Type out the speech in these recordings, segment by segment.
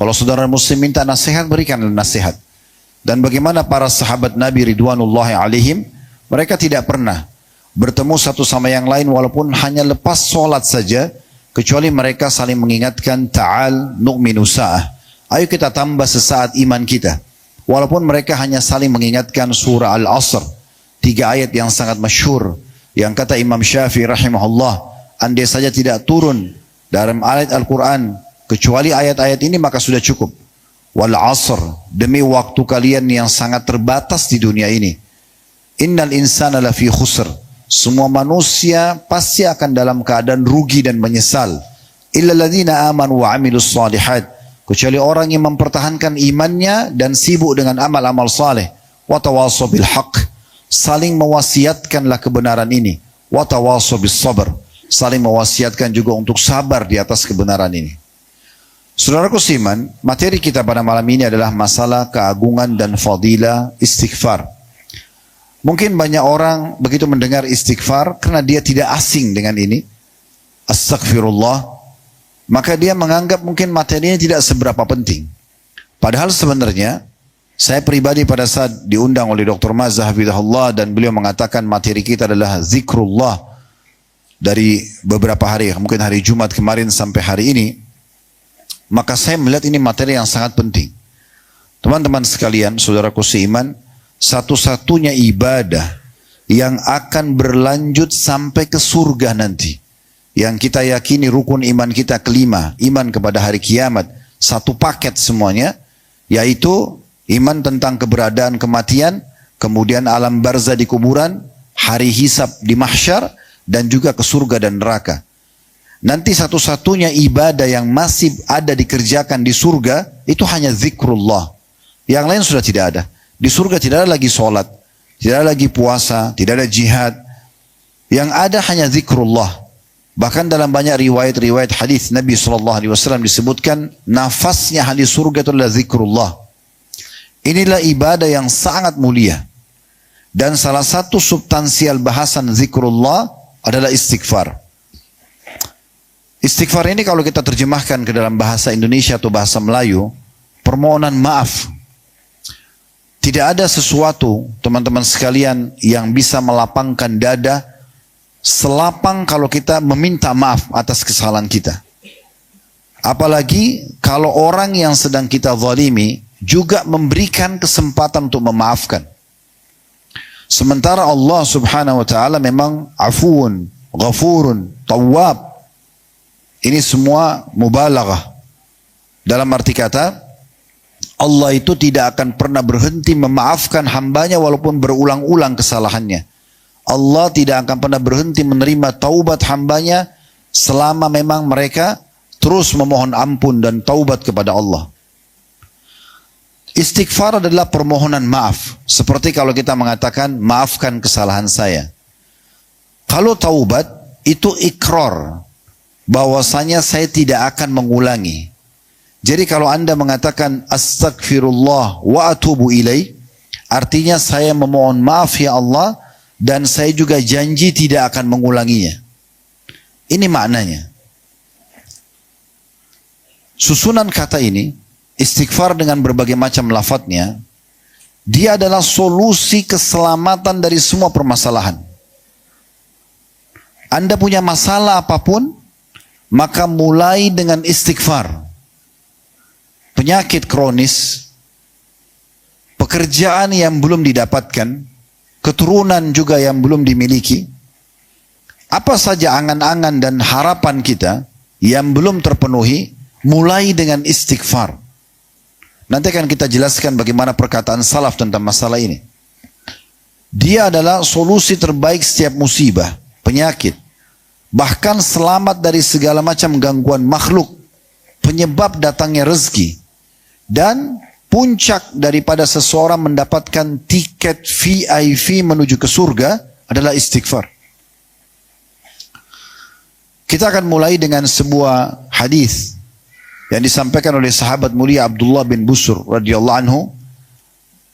Kalau saudara muslim minta nasihat, berikan nasihat. Dan bagaimana para sahabat Nabi Ridwanullahi alaihim, mereka tidak pernah bertemu satu sama yang lain walaupun hanya lepas sholat saja, kecuali mereka saling mengingatkan, ta'al nu'minu sa'ah. Ayo kita tambah sesaat iman kita. Walaupun mereka hanya saling mengingatkan surah Al-Asr, 3 ayat yang sangat masyhur, yang kata Imam Syafi'i rahimahullah, andai saja tidak turun dalam ayat Al-Quran kecuali ayat-ayat ini maka sudah cukup. Wal asr, demi waktu kalian yang sangat terbatas di dunia ini. Innal insana lafi khusr, semua manusia pasti akan dalam keadaan rugi dan menyesal. Illa alladhina amanu wa amilus salihat, kecuali orang yang mempertahankan imannya dan sibuk dengan amal-amal saleh. Wa tawasaw bil haqq, saling mewasiatkanlah kebenaran ini. Wa tawasaw bis sabr, saling mewasiatkan juga untuk sabar di atas kebenaran ini. Saudaraku seiman, materi kita pada malam ini adalah masalah keagungan dan fadilah istighfar. Mungkin banyak orang begitu mendengar istighfar karena dia tidak asing dengan ini. Astaghfirullah. Maka dia menganggap mungkin materinya tidak seberapa penting. Padahal sebenarnya, saya pribadi pada saat diundang oleh Dr. Mazah Hafidhahullah dan beliau mengatakan materi kita adalah zikrullah dari beberapa hari, mungkin hari Jumat kemarin sampai hari ini. Maka saya melihat ini materi yang sangat penting. Teman-teman sekalian, saudaraku seiman, satu-satunya ibadah yang akan berlanjut sampai ke surga nanti, yang kita yakini rukun iman kita kelima, iman kepada hari kiamat, satu paket semuanya, yaitu iman tentang keberadaan kematian, kemudian alam barzah di kuburan, hari hisab di mahsyar, dan juga ke surga dan neraka. Nanti satu-satunya ibadah yang masih ada dikerjakan di surga, itu hanya zikrullah. Yang lain sudah tidak ada. Di surga tidak ada lagi sholat, tidak ada lagi puasa, tidak ada jihad. Yang ada hanya zikrullah. Bahkan dalam banyak riwayat-riwayat hadis Nabi SAW disebutkan, nafasnya ahli surga itu adalah zikrullah. Inilah ibadah yang sangat mulia. Dan salah satu substansial bahasan zikrullah adalah istighfar. Istighfar ini kalau kita terjemahkan ke dalam bahasa Indonesia atau bahasa Melayu, permohonan maaf. Tidak ada sesuatu, teman-teman sekalian, yang bisa melapangkan dada selapang kalau kita meminta maaf atas kesalahan kita. Apalagi kalau orang yang sedang kita zalimi juga memberikan kesempatan untuk memaafkan. Sementara Allah subhanahu wa ta'ala memang afuun, ghafurun, tawwab. Ini semua mubalaghah. Dalam arti kata, Allah itu tidak akan pernah berhenti memaafkan hambanya walaupun berulang-ulang kesalahannya. Allah tidak akan pernah berhenti menerima taubat hambanya selama memang mereka terus memohon ampun dan taubat kepada Allah. Istighfar adalah permohonan maaf. Seperti kalau kita mengatakan, maafkan kesalahan saya. Kalau taubat, itu ikrar bahwasanya saya tidak akan mengulangi. Jadi kalau Anda mengatakan astagfirullah wa atubu ilaih, artinya saya memohon maaf ya Allah dan saya juga janji tidak akan mengulanginya. Ini maknanya. Susunan kata ini, istighfar dengan berbagai macam lafadznya, dia adalah solusi keselamatan dari semua permasalahan. Anda punya masalah apapun, maka mulai dengan istighfar. Penyakit kronis, pekerjaan yang belum didapatkan, keturunan juga yang belum dimiliki, apa saja angan-angan dan harapan kita yang belum terpenuhi, mulai dengan istighfar. Nanti akan kita jelaskan bagaimana perkataan salaf tentang masalah ini. Dia adalah solusi terbaik setiap musibah, penyakit. Bahkan selamat dari segala macam gangguan makhluk, penyebab datangnya rezeki, dan puncak daripada seseorang mendapatkan tiket VIP menuju ke surga adalah istighfar. Kita akan mulai dengan sebuah hadis yang disampaikan oleh sahabat mulia Abdullah bin Busur radhiyallahu anhu.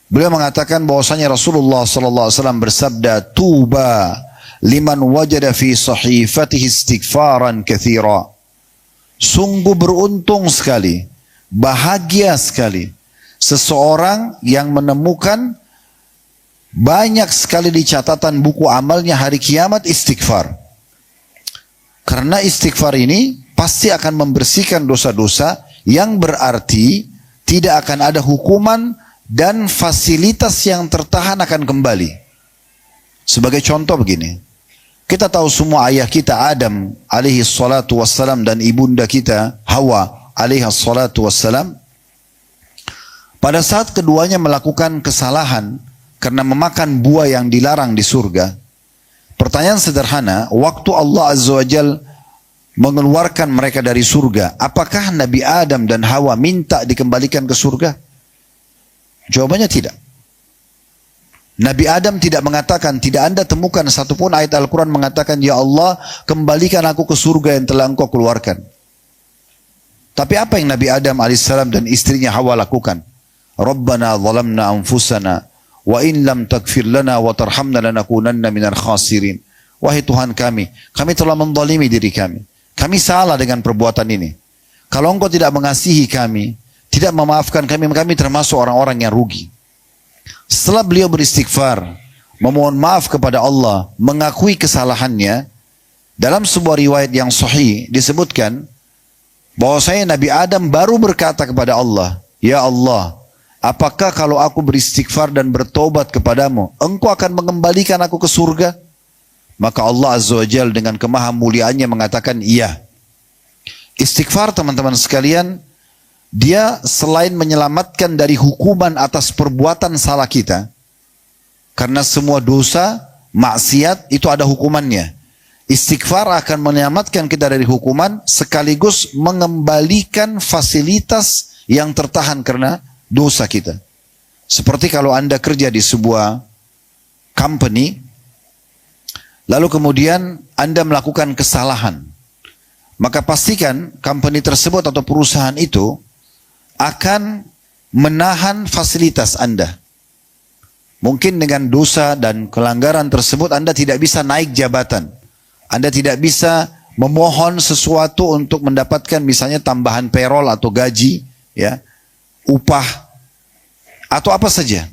Beliau mengatakan bahwasanya Rasulullah sallallahu alaihi wasallam bersabda, "Tuba liman wajada fi sahifatihi istighfaran katsira." Sungguh beruntung sekali bahagia sekali seseorang yang menemukan banyak sekali di catatan buku amalnya hari kiamat istighfar. Karena istighfar ini pasti akan membersihkan dosa-dosa, yang berarti tidak akan ada hukuman dan fasilitas yang tertahan akan kembali. Sebagai contoh begini, kita tahu semua ayah kita Adam alaihi salatu wassalam dan ibunda kita Hawa alaihi salatu wassalam, pada saat keduanya melakukan kesalahan karena memakan buah yang dilarang di surga. Pertanyaan sederhana, waktu Allah Azza wa Jal mengeluarkan mereka dari surga, apakah Nabi Adam dan Hawa minta dikembalikan ke surga? Jawabannya tidak. Nabi Adam tidak mengatakan, tidak Anda temukan satupun ayat Al-Quran mengatakan, ya Allah kembalikan aku ke surga yang telah engkau keluarkan. Tapi apa yang Nabi Adam alaihissalam dan istrinya Hawa lakukan? Rabbana zalamna anfusana wa in lam taghfir lana wa tarhamna lanakunanna minal khasirin. Wahai Tuhan kami telah menzalimi diri kami. Kami salah dengan perbuatan ini. Kalau engkau tidak mengasihi kami, tidak memaafkan kami, kami termasuk orang-orang yang rugi. Setelah beliau beristighfar, memohon maaf kepada Allah, mengakui kesalahannya, dalam sebuah riwayat yang sahih disebutkan bahwasanya Nabi Adam baru berkata kepada Allah, ya Allah, apakah kalau aku beristighfar dan bertobat kepadamu, engkau akan mengembalikan aku ke surga? Maka Allah Azza wa Jal dengan kemahamuliaannya mengatakan iya. Istighfar teman-teman sekalian, dia selain menyelamatkan dari hukuman atas perbuatan salah kita, karena semua dosa, maksiat itu ada hukumannya. Istighfar akan menyelamatkan kita dari hukuman sekaligus mengembalikan fasilitas yang tertahan karena dosa kita. Seperti kalau Anda kerja di sebuah company, lalu kemudian Anda melakukan kesalahan, maka pastikan company tersebut atau perusahaan itu akan menahan fasilitas Anda. Mungkin dengan dosa dan pelanggaran tersebut Anda tidak bisa naik jabatan. Anda tidak bisa memohon sesuatu untuk mendapatkan misalnya tambahan payroll atau gaji, ya, upah, atau apa saja.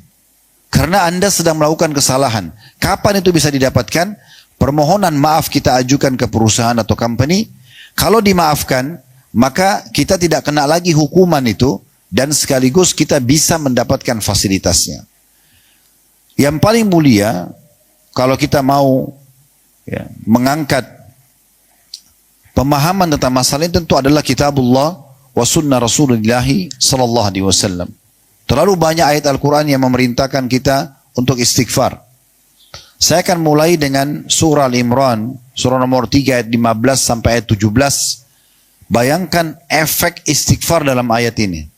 Karena Anda sedang melakukan kesalahan. Kapan itu bisa didapatkan? Permohonan maaf kita ajukan ke perusahaan atau company. Kalau dimaafkan, maka kita tidak kena lagi hukuman itu, dan sekaligus kita bisa mendapatkan fasilitasnya. Yang paling mulia, kalau kita mau mengangkat pemahaman tentang masalah ini, tentu adalah kitabullah wa sunnah Rasulullah sallallahu alaihi wasallam. Terlalu banyak ayat Al-Quran yang memerintahkan kita untuk istighfar. Saya akan mulai dengan surah Al-Imran, surah nomor 3 ayat 15 sampai ayat 17. Bayangkan efek istighfar dalam ayat ini.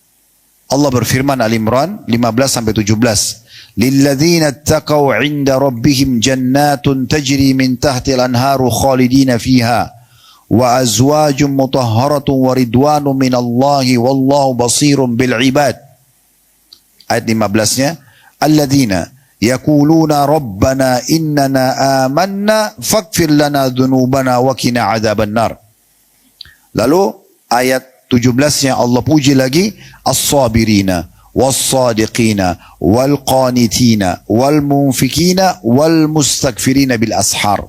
Allah berfirman Al-Imran 15 sampai 17. Lilladzina attaqaw 'inda rabbihim jannatun tajri min tahtil anharu khalidina fiha wa azwajun mutahharatun wa ridwanun minallahi wallahu basirun bil ibad. Ayat 15-nya, alladzina yaquluna rabbana innana amanna faghfir lana dhunubana wa qina adzabannar. Lalu ayat 17-nya Allah puji lagi, as-sabirina was-sadiqina wal-qanitina wal-munfikina wal-mustaghfirina bil ashar.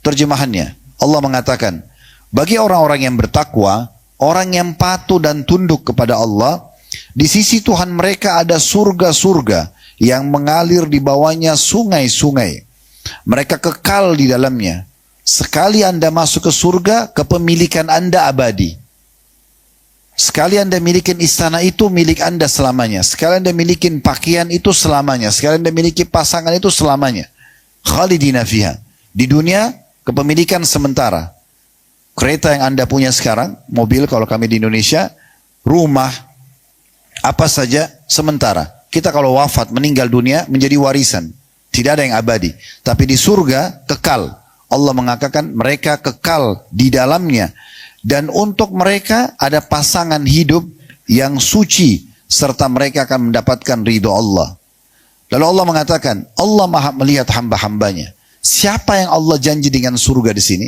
Terjemahannya, Allah mengatakan, bagi orang-orang yang bertakwa, orang yang patuh dan tunduk kepada Allah, di sisi Tuhan mereka ada surga-surga yang mengalir di bawahnya sungai-sungai. Mereka kekal di dalamnya. Sekali Anda masuk ke surga, kepemilikan Anda abadi. Sekali Anda milikin istana itu milik Anda selamanya. Sekali Anda milikin pakaian itu selamanya. Sekali Anda miliki pasangan itu selamanya. Khalidina fiha. Di dunia, kepemilikan sementara. Kereta yang Anda punya sekarang, mobil kalau kami di Indonesia, rumah, apa saja sementara. Kita kalau wafat meninggal dunia menjadi warisan. Tidak ada yang abadi. Tapi di surga kekal. Allah mengatakan mereka kekal di dalamnya. Dan untuk mereka ada pasangan hidup yang suci. Serta mereka akan mendapatkan ridho Allah. Lalu Allah mengatakan, Allah maha melihat hamba-hambanya. Siapa yang Allah janji dengan surga di sini?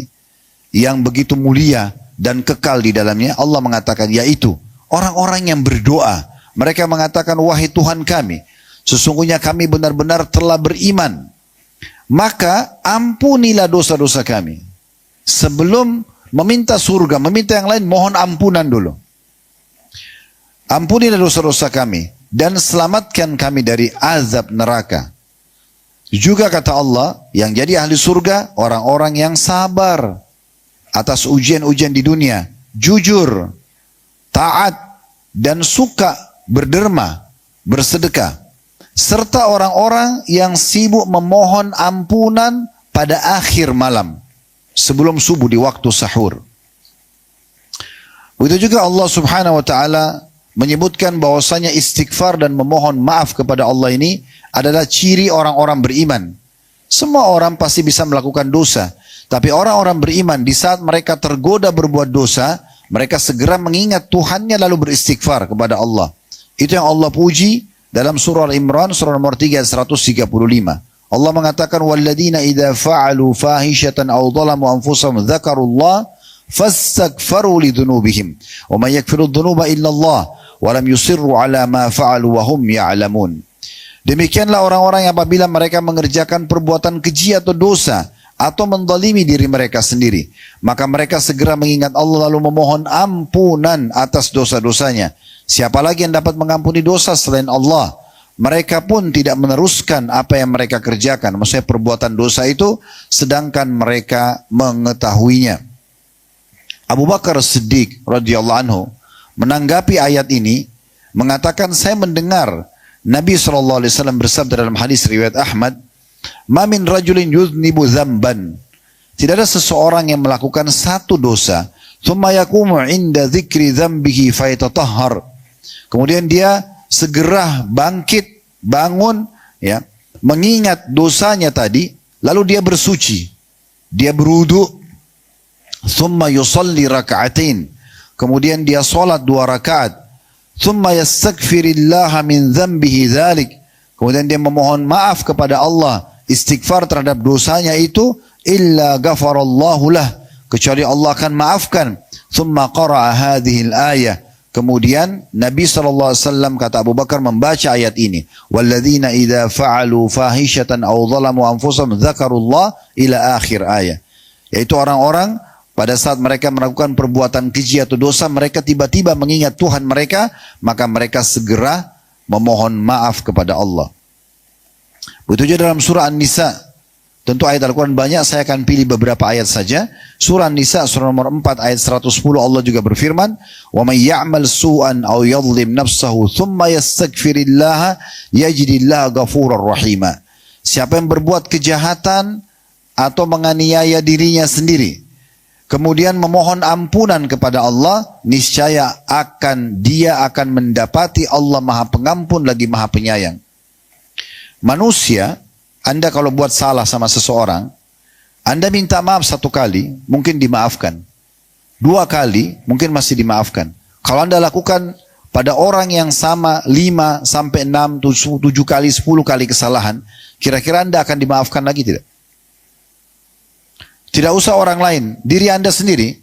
Yang begitu mulia dan kekal di dalamnya. Allah mengatakan, yaitu orang-orang yang berdoa. Mereka mengatakan, wahai Tuhan kami, sesungguhnya kami benar-benar telah beriman. Maka ampunilah dosa-dosa kami. Sebelum meminta surga, meminta yang lain, mohon ampunan dulu. Ampunilah dosa-dosa kami dan selamatkan kami dari azab neraka. Juga kata Allah, yang jadi ahli surga, orang-orang yang sabar atas ujian-ujian di dunia, jujur, taat, dan suka berderma, bersedekah. Serta orang-orang yang sibuk memohon ampunan pada akhir malam, sebelum subuh di waktu sahur. Begitu juga Allah subhanahu wa ta'ala menyebutkan bahwasanya istighfar dan memohon maaf kepada Allah ini adalah ciri orang-orang beriman. Semua orang pasti bisa melakukan dosa, tapi orang-orang beriman di saat mereka tergoda berbuat dosa, mereka segera mengingat Tuhannya lalu beristighfar kepada Allah. Itu yang Allah puji dalam surah Al-Imran, surah nomor 3, 135. Allah mengatakan, وَالَّذِينَ إِذَا فَعَلُوا فَاحِشَةً أَوْ ظَلَمُوا أَنفُسَهُمْ ذَكَرُوا اللَّهَ فَاسْتَغْفَرُوا لِذُنُوبِهِمْ وَمَنْ يَغْفِرُ الذُّنُوبَ إِلَّا اللَّهُ وَلَمْ يُصِرُّوا عَلَى مَا فَعَلُوا وَهُمْ يَعْلَمُونَ. Demikianlah orang-orang yang apabila mereka mengerjakan perbuatan keji atau dosa, atau menzalimi diri mereka sendiri, maka mereka segera mengingat Allah lalu memohon ampunan atas dosa-dosanya. Siapa lagi yang dapat mengampuni dosa selain Allah? Mereka pun tidak meneruskan apa yang mereka kerjakan, maksudnya perbuatan dosa itu, sedangkan mereka mengetahuinya. Abu Bakar Siddiq radhiyallahu anhu menanggapi ayat ini mengatakan, saya mendengar Nabi SAW bersabda dalam hadis riwayat Ahmad, "Ma min rajulin yuznibu dzamban." Tidak ada seseorang yang melakukan satu dosa, thumma yaqumu 'inda dzikri dzambihi fayatatahhar. Kemudian dia segera bangkit, bangun, ya, mengingat dosanya tadi, lalu dia bersuci. Dia berwudu, thumma yusalli raka'atain. Kemudian dia salat 2 rakaat. Thumma yastaghfirillaha min dzambihi dzalik. Kemudian dia memohon maaf kepada Allah, istighfar terhadap dosanya itu, illa ghafarallahu lah, kecuali Allah akan maafkan. Thumma qara'a hadhil ayah. Kemudian Nabi SAW kata Abu Bakar membaca ayat ini, walladzina idza fa'alu fahishatan aw zalamu anfusahum dzakarullah, ila akhir ayat. Yaitu orang-orang pada saat mereka melakukan perbuatan keji atau dosa, mereka tiba-tiba mengingat Tuhan mereka, maka mereka segera memohon maaf kepada Allah. Begitu juga dalam surah An-Nisa. Tentu ayat Al-Quran banyak, saya akan pilih beberapa ayat saja. Surah An-Nisa, surah nomor 4, ayat 110, Allah juga berfirman, وَمَنْ يَعْمَلْ سُوءًا أَوْ يَظْلِمْ نَفْسَهُ ثُمَّ يَسْتَغْفِرِ اللَّهَ يَجِدِ اللَّهَ غَفُورًا رَحِيمًا. Siapa yang berbuat kejahatan atau menganiaya dirinya sendiri, kemudian memohon ampunan kepada Allah, niscaya dia akan mendapati Allah Maha Pengampun lagi Maha Penyayang. Manusia, Anda kalau buat salah sama seseorang, Anda minta maaf 1 kali, mungkin dimaafkan. 2 kali, mungkin masih dimaafkan. Kalau Anda lakukan pada orang yang sama 5 sampai 6, 7 kali, 10 kali kesalahan, kira-kira Anda akan dimaafkan lagi tidak? Tidak usah orang lain, diri Anda sendiri.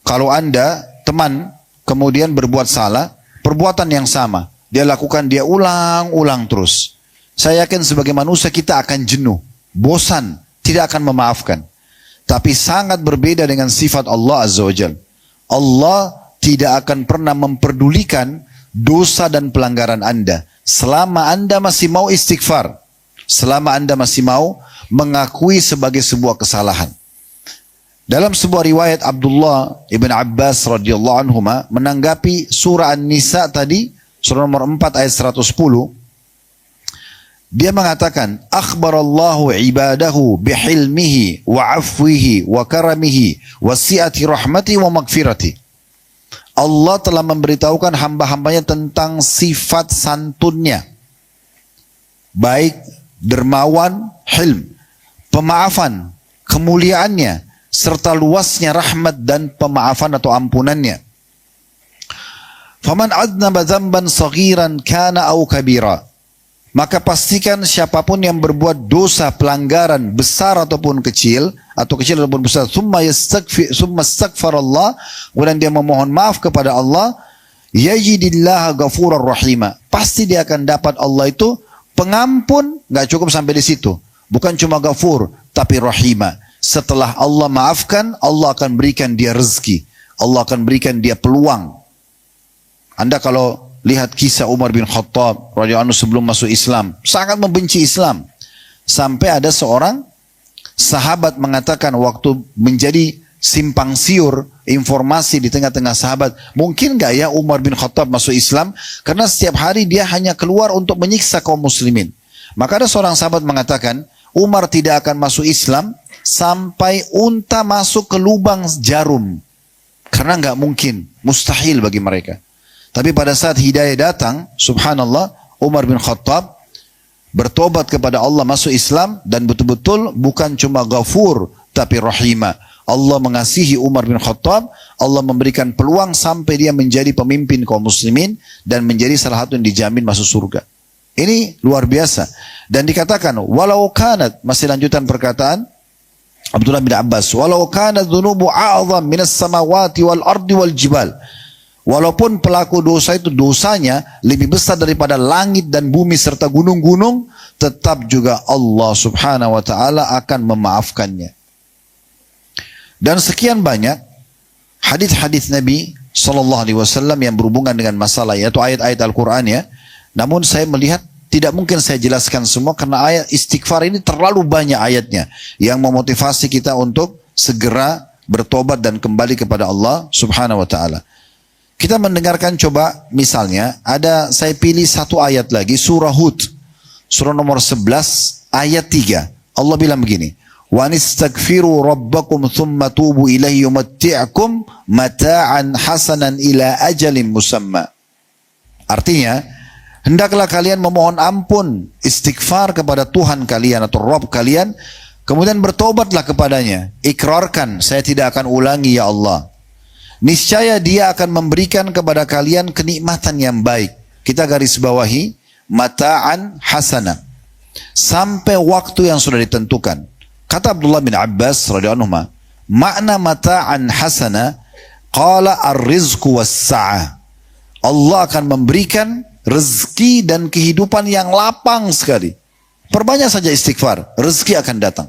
Kalau Anda, teman, kemudian berbuat salah, perbuatan yang sama, dia lakukan, dia ulang-ulang terus. Saya yakin sebagai manusia kita akan jenuh, bosan, tidak akan memaafkan. Tapi sangat berbeda dengan sifat Allah Azza wa Jalla. Allah tidak akan pernah memperdulikan dosa dan pelanggaran Anda, selama Anda masih mau istighfar, selama Anda masih mau mengakui sebagai sebuah kesalahan. Dalam sebuah riwayat Abdullah ibn Abbas radhiyallahu anhuma menanggapi surah An-Nisa tadi, surah nomor 4 ayat 110, dia mengatakan, akhbarallahu ibadahu bihilmihi wa afwihi wa karamihi wa si'ati rahmati wa magfirati. Allah telah memberitahukan hamba-hambanya tentang sifat santunnya, baik dermawan, hilm, pemaafan, kemuliaannya, serta luasnya rahmat dan pemaafan atau ampunannya. Faman adnaba dzamban saghiran kana au kabira. Maka pastikan siapapun yang berbuat dosa pelanggaran besar ataupun kecil ataupun besar, summa astaghfarallah, kemudian dia memohon maaf kepada Allah, yajidillaha ghafurar rahima. Pasti dia akan dapat Allah itu pengampun, nggak cukup sampai di situ. Bukan cuma ghafur, tapi rahima. Setelah Allah maafkan, Allah akan berikan dia rezeki. Allah akan berikan dia peluang. Anda kalau lihat kisah Umar bin Khattab radhiyallahu anhu sebelum masuk Islam, sangat membenci Islam. Sampai ada seorang sahabat mengatakan waktu menjadi simpang siur informasi di tengah-tengah sahabat, mungkin gak ya Umar bin Khattab masuk Islam? Karena setiap hari dia hanya keluar untuk menyiksa kaum muslimin. Maka ada seorang sahabat mengatakan, Umar tidak akan masuk Islam sampai unta masuk ke lubang jarum. Karena gak mungkin, mustahil bagi mereka. Tapi pada saat hidayah datang, subhanallah, Umar bin Khattab bertobat kepada Allah, masuk Islam, dan betul-betul bukan cuma ghafur, tapi rahimah. Allah mengasihi Umar bin Khattab, Allah memberikan peluang sampai dia menjadi pemimpin kaum muslimin, dan menjadi salah satu yang dijamin masuk surga. Ini luar biasa. Dan dikatakan, walau kanat, masih lanjutan perkataan Abdullah bin Abbas, walau kanat dhunubu a'zam minas samawati wal ardi wal jibal. Walaupun pelaku dosa itu dosanya lebih besar daripada langit dan bumi serta gunung-gunung, tetap juga Allah subhanahu wa ta'ala akan memaafkannya. Dan sekian banyak hadis-hadis Nabi SAW yang berhubungan dengan masalah, yaitu ayat-ayat Al-Quran ya. Namun saya melihat tidak mungkin saya jelaskan semua karena ayat istighfar ini terlalu banyak ayatnya yang memotivasi kita untuk segera bertobat dan kembali kepada Allah subhanahu wa ta'ala. Kita mendengarkan coba misalnya ada, saya pilih satu ayat lagi, surah Hud, surah nomor 11 ayat 3. Allah bilang begini, wa nistaghfiru rabbakum thumma tubu ilaihi yumatti'akum mata'an hasanan ila ajalin musamma. Artinya, hendaklah kalian memohon ampun, istighfar kepada Tuhan kalian atau Rabb kalian, kemudian bertobatlah kepadanya. Ikrarkan, saya tidak akan ulangi ya Allah. Niscaya dia akan memberikan kepada kalian kenikmatan yang baik. Kita garis bawahi, mata'an hasana. Sampai waktu yang sudah ditentukan. Kata Abdullah bin Abbas radhiyallahu anhu, makna mata'an hasana, qala ar-rizqu was-sa'ah. Allah akan memberikan rezeki dan kehidupan yang lapang sekali. Perbanyak saja istighfar, rezeki akan datang.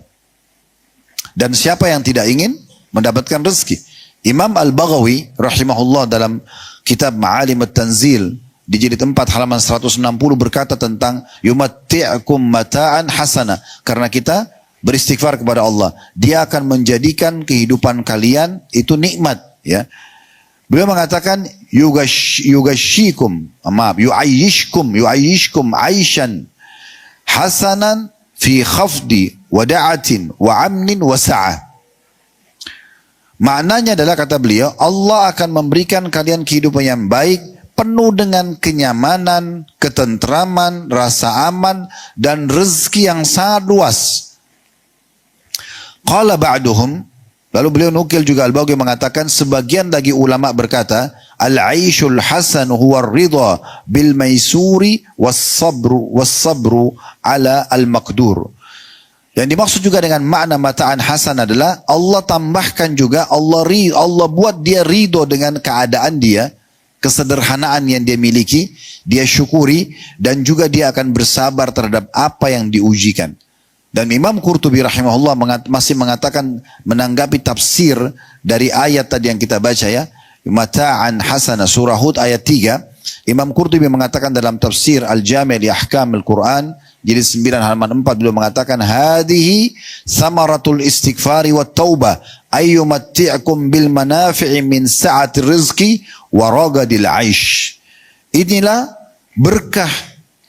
Dan siapa yang tidak ingin mendapatkan rezeki? Imam Al-Baghawi rahimahullah dalam kitab Ma'alim At-Tanzil di jilid 4 halaman 160 berkata tentang yumatti'akum mata'an hasana. Karena kita beristighfar kepada Allah, dia akan menjadikan kehidupan kalian itu nikmat ya. Beliau mengatakan yughashshikum yu'ayyishkum aishan hasanan fi khafdi wada'atin wa amnin wa sa'ah. Maknanya adalah, kata beliau, Allah akan memberikan kalian kehidupan yang baik, penuh dengan kenyamanan, ketentraman, rasa aman, dan rezeki yang sangat luas. Qala ba'duhum, lalu beliau nukil juga Al-Baghawi mengatakan, sebagian lagi ulama berkata, al-aishul hasan huwa ridha bil maisuri was-sabru ala al-maqdur. Yang dimaksud juga dengan makna mata'an hasan adalah Allah tambahkan juga, Allah buat dia ridho dengan keadaan dia, kesederhanaan yang dia miliki, dia syukuri, dan juga dia akan bersabar terhadap apa yang diujikan. Dan Imam Qurtubi rahimahullah masih mengatakan, menanggapi tafsir dari ayat tadi yang kita baca ya, mata'an hasana, surah Hud ayat 3, Imam Qurtubi mengatakan dalam tafsir Al-Jami' li Ahkam Al-Quran, jadi 9 halaman 4, beliau mengatakan hadihi samaratul istighfari wat taubah ayyumatti'akum bil manafi'i min sa'atir rizqi wa ragadil aish. Inilah berkah,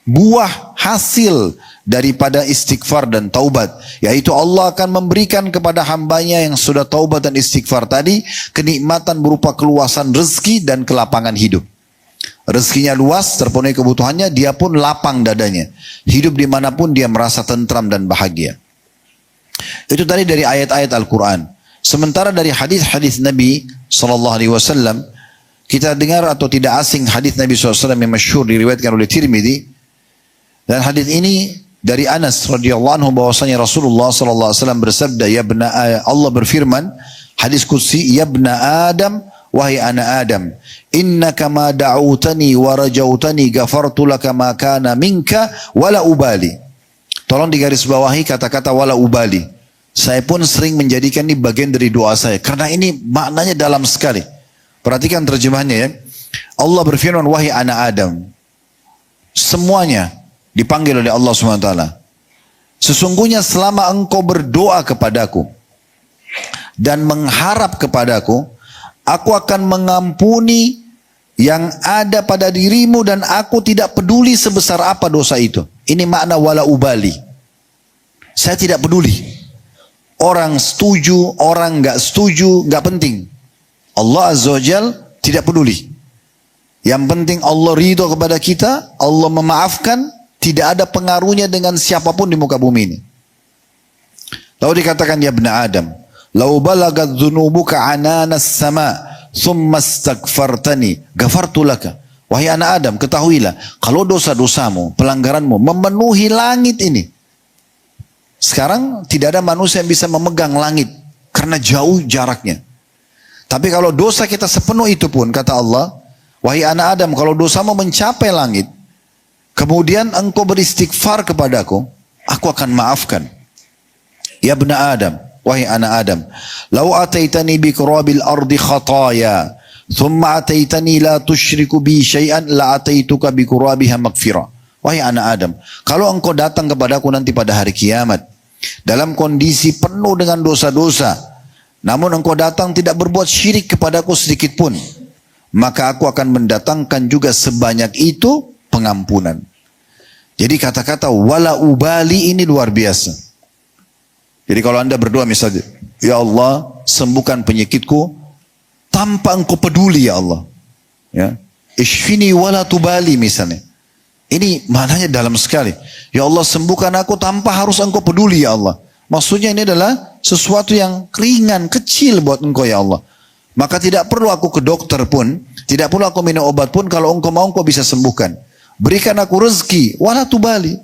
buah hasil daripada istighfar dan taubat, yaitu Allah akan memberikan kepada hambanya yang sudah taubat dan istighfar tadi kenikmatan berupa keluasan rezeki dan kelapangan hidup. Rezekinya luas, terpenuhi kebutuhannya, dia pun lapang dadanya. Hidup dimanapun dia merasa tentram dan bahagia. Itu tadi dari ayat-ayat Al-Quran. Sementara dari hadis-hadis Nabi SAW, kita dengar atau tidak asing hadis Nabi SAW yang masyhur diriwayatkan oleh Tirmidzi. Dan hadis ini dari Anas radhiyallahu anhu bahwasanya Rasulullah SAW bersabda, Allah berfirman, hadis qudsi, ya ibna Adam, wahai anak Adam, innaka ma da'utani wa rajautani ghafartu laka ma kana minka wala ubali. Tolong digarisbawahi kata-kata wala ubali. Saya pun sering menjadikan ini bagian dari doa saya, karena ini maknanya dalam sekali. Perhatikan terjemahannya ya. Allah berfirman, wahai anak Adam, semuanya dipanggil oleh Allah SWT. Sesungguhnya selama engkau berdoa kepadaku dan mengharap kepadaku, aku akan mengampuni yang ada pada dirimu dan aku tidak peduli sebesar apa dosa itu. Ini makna wala ubali. Saya tidak peduli. Orang setuju, orang nggak setuju, nggak penting. Allah Azza wa Jal tidak peduli. Yang penting Allah ridho kepada kita, Allah memaafkan, tidak ada pengaruhnya dengan siapapun di muka bumi ini. Lalu dikatakan, ya bna Adam, lau balagat dhunubuka ananas sama, thumma astaghfartani, ghafartu laka. Wahai anak Adam, ketahuilah, kalau dosa-dosamu, pelanggaranmu memenuhi langit ini. Sekarang tidak ada manusia yang bisa memegang langit, karena jauh jaraknya. Tapi kalau dosa kita sepenuh itu pun, kata Allah, wahai anak Adam, kalau dosamu mencapai langit, kemudian engkau beristighfar kepadaku, aku akan maafkan. Ya bna Adam, wahai anak Adam, lau ataitani bi qurabil ardi khataya, thumma ataitani la tusyriku bi syai'an, la ataituka bi qurabiha maghfirah. Wahai anak Adam, kalau engkau datang kepadaku nanti pada hari kiamat, dalam kondisi penuh dengan dosa-dosa, namun engkau datang tidak berbuat syirik kepadaku sedikit pun, maka aku akan mendatangkan juga sebanyak itu pengampunan. Jadi kata-kata wala ubali ini luar biasa. Jadi kalau anda berdoa misalnya, ya Allah sembuhkan penyakitku tanpa engkau peduli ya Allah. Ya, ishfini wala tubali misalnya. Ini maknanya dalam sekali. Ya Allah sembuhkan aku tanpa harus engkau peduli ya Allah. Maksudnya ini adalah sesuatu yang ringan, kecil buat engkau ya Allah. Maka tidak perlu aku ke dokter pun, tidak perlu aku minum obat pun, kalau engkau mau engkau bisa sembuhkan. Berikan aku rezeki, wala tubali.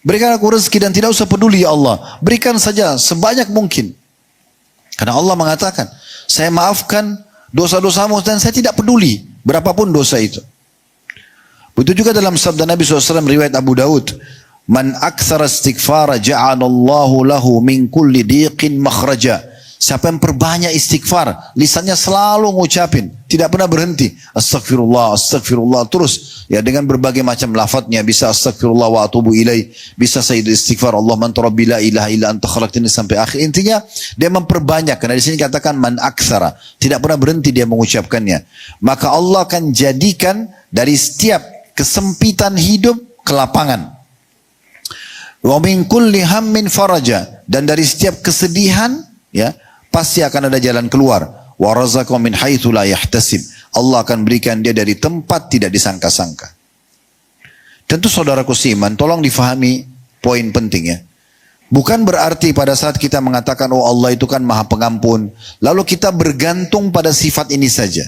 Berikan aku rezeki dan tidak usah peduli ya Allah. Berikan saja sebanyak mungkin. Karena Allah mengatakan, saya maafkan dosa-dosamu dan saya tidak peduli berapapun dosa itu. Begitu juga dalam sabda Nabi SAW riwayat Abu Daud, man aktsara istighfara ja'alallahu lahu min kulli diqin makhraja. Siapa yang perbanyak istighfar, lisannya selalu ngucapin, tidak pernah berhenti. Astagfirullah, astagfirullah, terus. Ya dengan berbagai macam lafadznya, bisa astagfirullah wa atubu ilaih, bisa sayyid istighfar, Allahumma anta rabbi la ilaha illa anta khalaqtani sampai akhir. Intinya dia memperbanyak, karena di sini katakan man aktsara, tidak pernah berhenti dia mengucapkannya. Maka Allah akan jadikan dari setiap kesempitan hidup kelapangan. Wa min kulli hammin faraja, dan dari setiap kesedihan ya pasti akan ada jalan keluar. Wa razaqahu min haitsu la yahtasib. Allah akan berikan dia dari tempat tidak disangka-sangka. Tentu saudaraku seiman, tolong difahami poin penting ya. Bukan berarti pada saat kita mengatakan oh Allah itu kan Maha Pengampun, lalu kita bergantung pada sifat ini saja.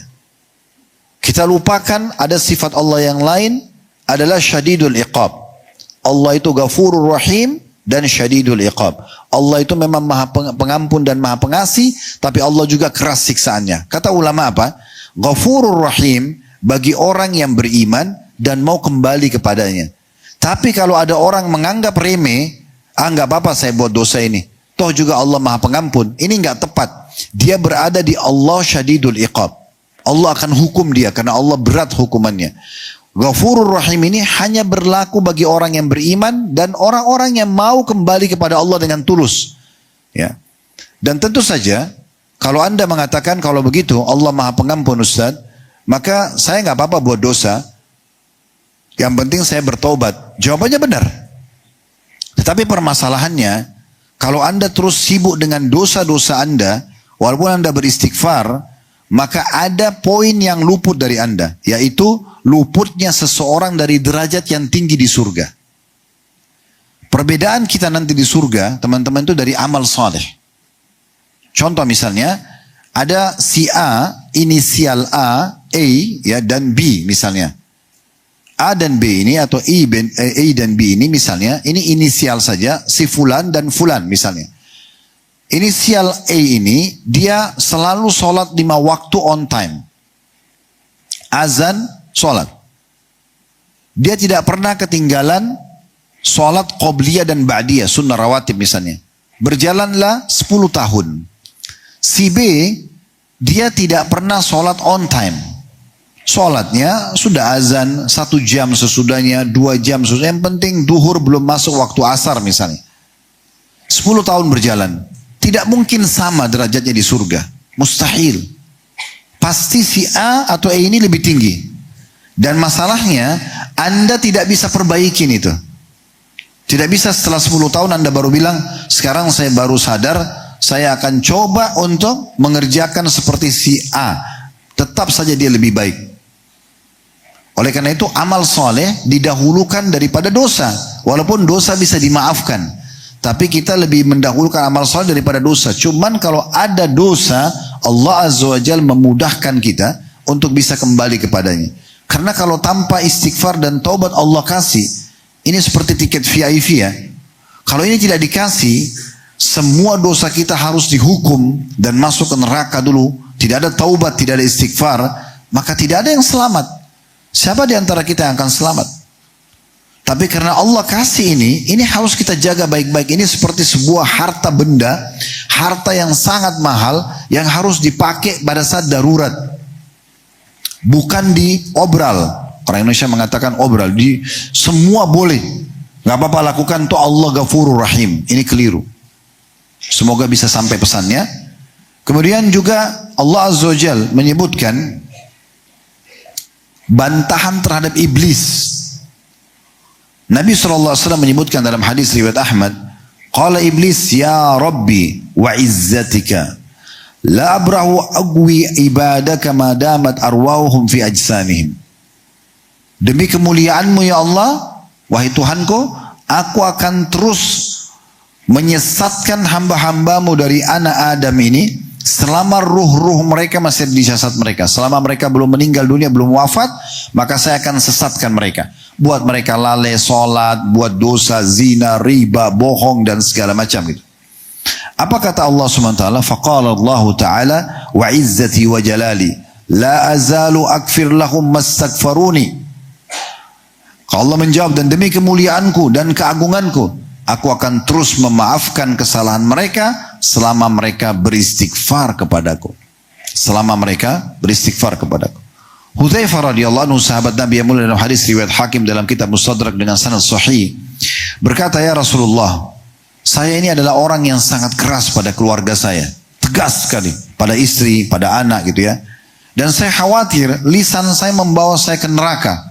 Kita lupakan ada sifat Allah yang lain adalah syadidul iqab. Allah itu ghafurur rahim dan syadidul iqab. Allah itu memang Maha Pengampun dan Maha Pengasih, tapi Allah juga keras siksaannya. Kata ulama apa? Ghafurur rahim bagi orang yang beriman dan mau kembali kepadanya. Tapi kalau ada orang menganggap remeh, nggak apa-apa saya buat dosa ini, toh juga Allah Maha Pengampun, ini nggak tepat. Dia berada di Allah syadidul iqab. Allah akan hukum dia karena Allah berat hukumannya. Ghafurur rahim ini hanya berlaku bagi orang yang beriman dan orang-orang yang mau kembali kepada Allah dengan tulus. Ya. Dan tentu saja kalau anda mengatakan kalau begitu Allah Maha Pengampun Ustaz, maka saya nggak apa-apa buat dosa. Yang penting saya bertobat. Jawabannya benar. Tetapi permasalahannya, kalau anda terus sibuk dengan dosa-dosa anda, walaupun anda beristighfar, maka ada poin yang luput dari anda, yaitu luputnya seseorang dari derajat yang tinggi di surga. Perbedaan kita nanti di surga, teman-teman, itu dari amal saleh. Contoh misalnya, ada si A, inisial A ya, dan B misalnya. A dan B ini atau A dan B ini misalnya, ini inisial saja, si fulan dan fulan misalnya. Inisial A ini, dia selalu sholat 5 waktu on time. azan, sholat. Dia tidak pernah ketinggalan sholat qobliyah dan ba'diyah, sunnah rawatib misalnya. Berjalanlah 10 tahun. Si B, dia tidak pernah sholat on time. Sholatnya sudah azan 1 jam sesudahnya, 2 jam sesudahnya. Yang penting duhur belum masuk waktu asar misalnya. 10 tahun berjalan. Tidak mungkin sama derajatnya di surga. Mustahil. Pasti si A atau E ini lebih tinggi. Dan masalahnya, Anda tidak bisa perbaikin itu. Tidak bisa setelah 10 tahun Anda baru bilang, sekarang saya baru sadar, saya akan coba untuk mengerjakan seperti si A. Tetap saja dia lebih baik. Oleh karena itu amal soleh didahulukan daripada dosa. Walaupun dosa bisa dimaafkan. Tapi kita lebih mendahulukan amal soleh daripada dosa. Cuman kalau ada dosa, Allah Azza wa Jalla memudahkan kita untuk bisa kembali kepadanya. Karena kalau tanpa istighfar dan taubat Allah kasih, ini seperti tiket VIP ya. Kalau ini tidak dikasih, semua dosa kita harus dihukum dan masuk ke neraka dulu. Tidak ada taubat, tidak ada istighfar, maka tidak ada yang selamat. Siapa di antara kita yang akan selamat? Tapi karena Allah kasih ini harus kita jaga baik-baik. Ini seperti sebuah harta benda, harta yang sangat mahal, yang harus dipakai pada saat darurat. Bukan diobral. Orang Indonesia mengatakan obral, di semua boleh, nggak apa-apa lakukan, toh Allah Ghafurur Rahim. Ini keliru. Semoga bisa sampai pesannya. Kemudian juga Allah Azza wa Jalla menyebutkan bantahan terhadap iblis. Nabi SAW menyebutkan dalam hadis riwayat Ahmad, qala iblis ya Rabbi wa izzatika la abrahu agwi ibadaka ma damat arwahum fi ajsamihim. Demi kemuliaanmu ya Allah, wahai Tuhanku, aku akan terus menyesatkan hamba-hambamu dari anak Adam ini selama ruh-ruh mereka masih di jasad mereka. Selama mereka belum meninggal dunia, belum wafat, maka saya akan sesatkan mereka. Buat mereka lalai sholat, buat dosa, zina, riba, bohong, dan segala macam gitu. Apa kata Allah SWT? Faqala Allah Ta'ala wa izzati wa jalali la azalu akfir lahum mastakfaruni. Allah menjawab, dan demi kemuliaanku dan keagunganku, aku akan terus memaafkan kesalahan mereka selama mereka beristighfar kepadaku. Selama mereka beristighfar kepadaku. Hudzaifah radhiyallahu anhu, sahabat Nabi yang mulia, dalam hadis riwayat Hakim dalam kitab Mustadrak dengan sanad sahih, berkata, ya Rasulullah, saya ini adalah orang yang sangat keras pada keluarga saya. Tegas sekali pada istri, pada anak gitu ya. Dan saya khawatir lisan saya membawa saya ke neraka.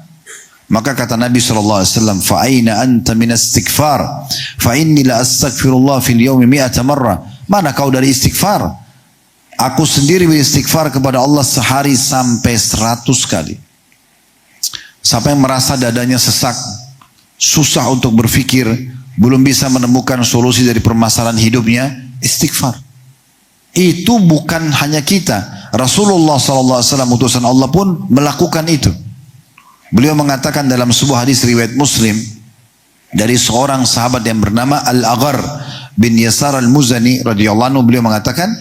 Maka kata Nabi SAW, fa'aina anta min istighfar, fa'inni la astaghfirullah fil yawmi mi'ata marrah. Mana kau dari istighfar? Aku sendiri beristighfar kepada Allah sehari sampai 100 kali. Sampai merasa dadanya sesak, susah untuk berfikir, belum bisa menemukan solusi dari permasalahan hidupnya, istighfar. Itu bukan hanya kita. Rasulullah SAW, utusan Allah pun melakukan itu. Beliau mengatakan dalam sebuah hadis riwayat Muslim dari seorang sahabat yang bernama Al-Aghar bin Yasar Al-Muzani radhiyallahu anhu, beliau mengatakan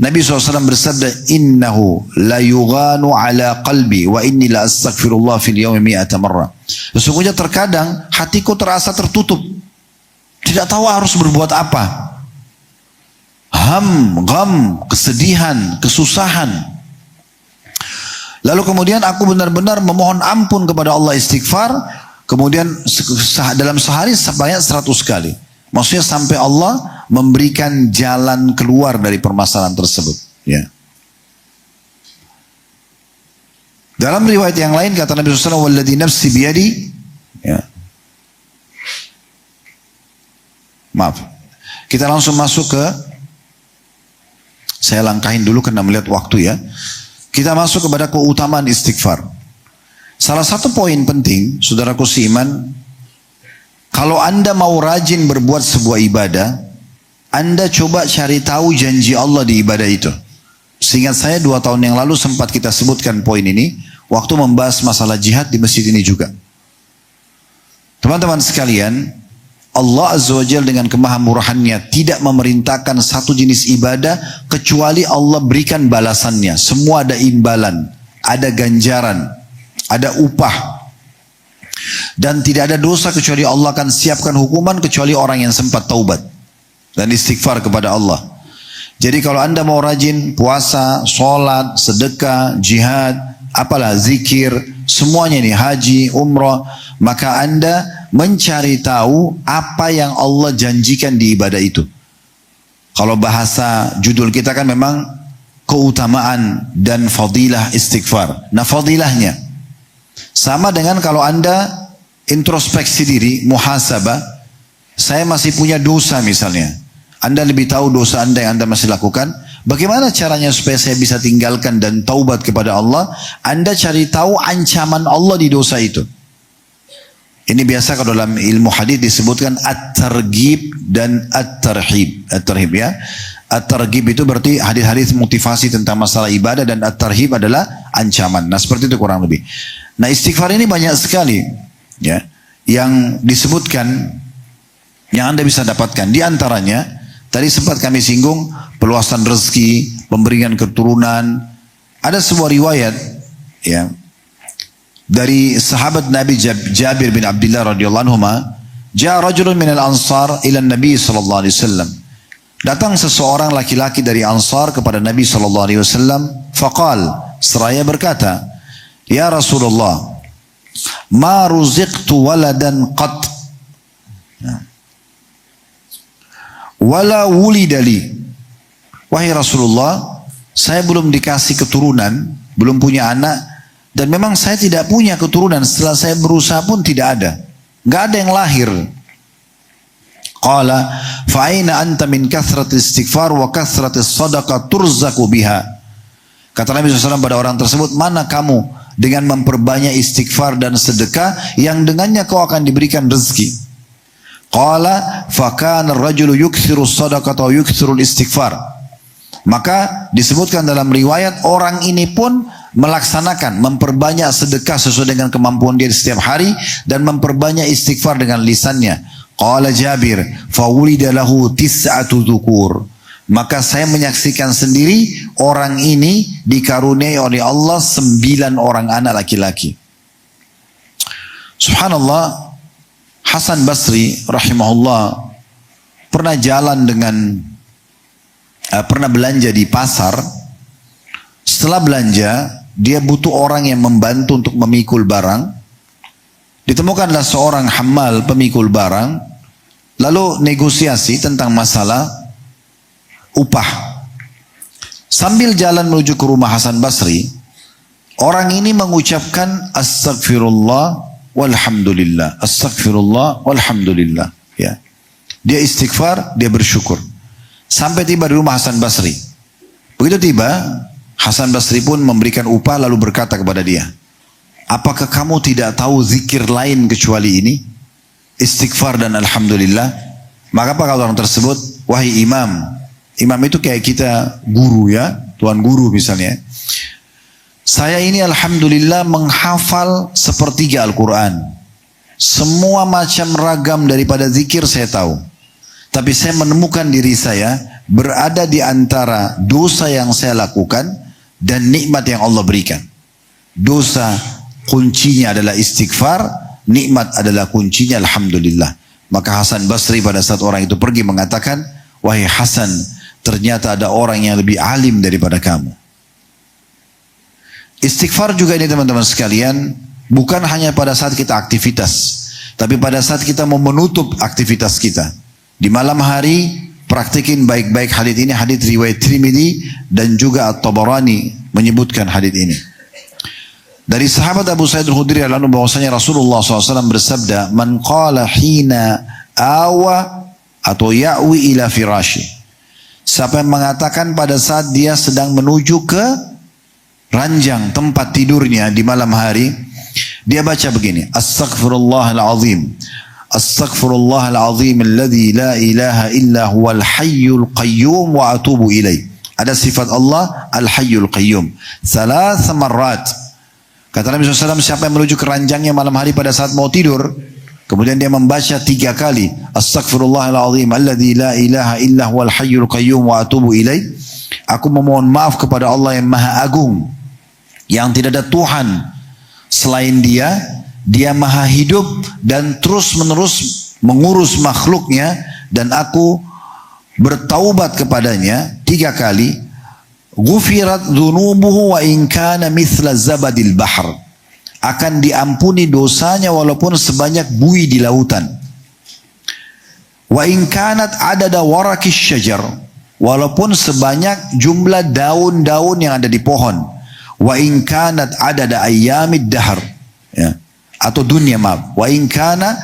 Nabi SAW bersabda, innahu la yughanu ala qalbi wa inni la astaghfirullah fil yawmi mi'ata marrah. Sesungguhnya terkadang hatiku terasa tertutup, tidak tahu harus berbuat apa. Gham, kesedihan, kesusahan. Lalu kemudian aku benar-benar memohon ampun kepada Allah, istighfar. Kemudian dalam sehari sebanyak 100 kali. Maksudnya sampai Allah memberikan jalan keluar dari permasalahan tersebut. Ya. Dalam riwayat yang lain kata Nabi SAW, walladhi nafsi biyadi. Ya. Maaf. Kita langsung masuk ke, saya langkahin dulu karena melihat waktu ya. Kita masuk kepada keutamaan istighfar. Salah satu poin penting, saudaraku seiman, kalau Anda mau rajin berbuat sebuah ibadah, Anda coba cari tahu janji Allah di ibadah itu. Seingat saya 2 tahun yang lalu sempat kita sebutkan poin ini, waktu membahas masalah jihad di masjid ini juga. Teman-teman sekalian, Allah Azza wa Jalla dengan kemahamurahannya tidak memerintahkan satu jenis ibadah kecuali Allah berikan balasannya. Semua ada imbalan, ada ganjaran, ada upah. Dan tidak ada dosa kecuali Allah akan siapkan hukuman kecuali orang yang sempat taubat dan istighfar kepada Allah. Jadi kalau anda mau rajin puasa, sholat, sedekah, jihad, apalah zikir, semuanya ini haji, umrah, maka anda mencari tahu apa yang Allah janjikan di ibadah itu. Kalau bahasa judul kita kan memang keutamaan dan fadilah istighfar. Nah fadilahnya sama dengan kalau anda introspeksi diri, muhasabah, saya masih punya dosa misalnya. Anda lebih tahu dosa anda yang anda masih lakukan. Bagaimana caranya supaya saya bisa tinggalkan dan taubat kepada Allah? Anda cari tahu ancaman Allah di dosa itu. Ini biasa kalau dalam ilmu hadis disebutkan at-targhib dan at-tarhib. At-tarhib ya. At-targhib itu berarti hadis-hadis motivasi tentang masalah ibadah, dan at-tarhib adalah ancaman. Nah seperti itu kurang lebih. Nah istighfar ini banyak sekali ya yang disebutkan yang anda bisa dapatkan. Di antaranya tadi sempat kami singgung peluasan rezeki, pemberian keturunan. Ada sebuah riwayat ya dari sahabat Nabi Jabir bin Abdullah radhiyallahu anhu, "Ja'a rajulun minal ansar ila Nabi sallallahu alaihi wasallam." Datang seseorang laki-laki dari Ansar kepada Nabi sallallahu alaihi wasallam, faqal, seraya berkata, "Ya Rasulullah, ma ruziqtu waladan qat wala wulidali." Wahai Rasulullah, saya belum dikasih keturunan, belum punya anak, dan memang saya tidak punya keturunan. Setelah saya berusaha pun tidak ada. Nggak ada yang lahir. Qala fa aina anta min kathrati istighfar wa kathrati sadaqah turzaku biha. Kata Nabi SAW pada orang tersebut, mana kamu dengan memperbanyak istighfar dan sedekah yang dengannya kau akan diberikan rezeki. Qala fa kana ar-rajulu yukthiru sadaqata wa yukthiru istighfar. Maka disebutkan dalam riwayat orang ini pun melaksanakan, memperbanyak sedekah sesuai dengan kemampuan dia setiap hari dan memperbanyak istighfar dengan lisannya. Qala Jabir, fawulida lahu tis'atu dzukur. Maka saya menyaksikan sendiri orang ini dikaruniai oleh Allah 9 orang anak laki-laki. Subhanallah, Hasan Basri rahimahullah pernah belanja di pasar. Setelah belanja, dia butuh orang yang membantu untuk memikul barang. Ditemukanlah seorang hamal pemikul barang, lalu negosiasi tentang masalah upah. Sambil jalan menuju ke rumah Hasan Basri, orang ini mengucapkan astaghfirullah walhamdulillah, astaghfirullah walhamdulillah. Ya. Dia istighfar, dia bersyukur. Sampai tiba di rumah Hasan Basri. Begitu tiba, Hasan Basri pun memberikan upah lalu berkata kepada dia, apakah kamu tidak tahu zikir lain kecuali ini? Istighfar dan alhamdulillah. Maka apa kata orang tersebut? Wahai imam. Imam itu kayak kita guru ya, tuan guru misalnya. Saya ini alhamdulillah menghafal sepertiga Al-Quran. Semua macam ragam daripada zikir saya tahu. Tapi saya menemukan diri saya berada di antara dosa yang saya lakukan dan nikmat yang Allah berikan. Dosa kuncinya adalah istighfar, nikmat adalah kuncinya alhamdulillah. Maka Hasan Basri pada saat orang itu pergi mengatakan, wahai Hasan, ternyata ada orang yang lebih alim daripada kamu. Istighfar juga ini teman-teman sekalian, bukan hanya pada saat kita aktivitas, tapi pada saat kita mau menutup aktivitas kita. Di malam hari, praktikin baik-baik hadis ini, hadis riwayat Tirmidzi dan juga At-Tabarani menyebutkan hadis ini. Dari sahabat Abu Sa'id Al-Khudri radhiyallahu anhu bahwasanya Rasulullah SAW bersabda, man qala hina awa atau ya'wi ila firashi. Siapa yang mengatakan pada saat dia sedang menuju ke ranjang tempat tidurnya di malam hari, dia baca begini, astaghfirullahal azim. Astaghfirullahal azim alladzi la ilaha illa huwal hayyul qayyum wa atubu ilaih. Ada sifat Allah al-hayyul qayyum. 3 marrat. Kata Nabi SAW, siapa yang menuju ke ranjangnya malam hari pada saat mau tidur, kemudian dia membaca 3 kali, astaghfirullahal azim alladzi la ilaha illa huwal hayyul qayyum wa atubu ilaih. Aku memohon maaf kepada Allah yang maha agung. yang tidak ada Tuhan selain Dia. Dia maha hidup dan terus menerus mengurus makhluknya, dan aku bertaubat kepadanya 3 kali. Ghufirat dzunubuhu wa in kana mithla zabadil bahr. Akan diampuni dosanya walaupun sebanyak buih di lautan. Wa in kanat adada warakis syajar. Walaupun sebanyak jumlah daun-daun yang ada di pohon. Wa in kanat adada ayyamid dahr. Ya. Atau dunia, maaf. Wa in kanat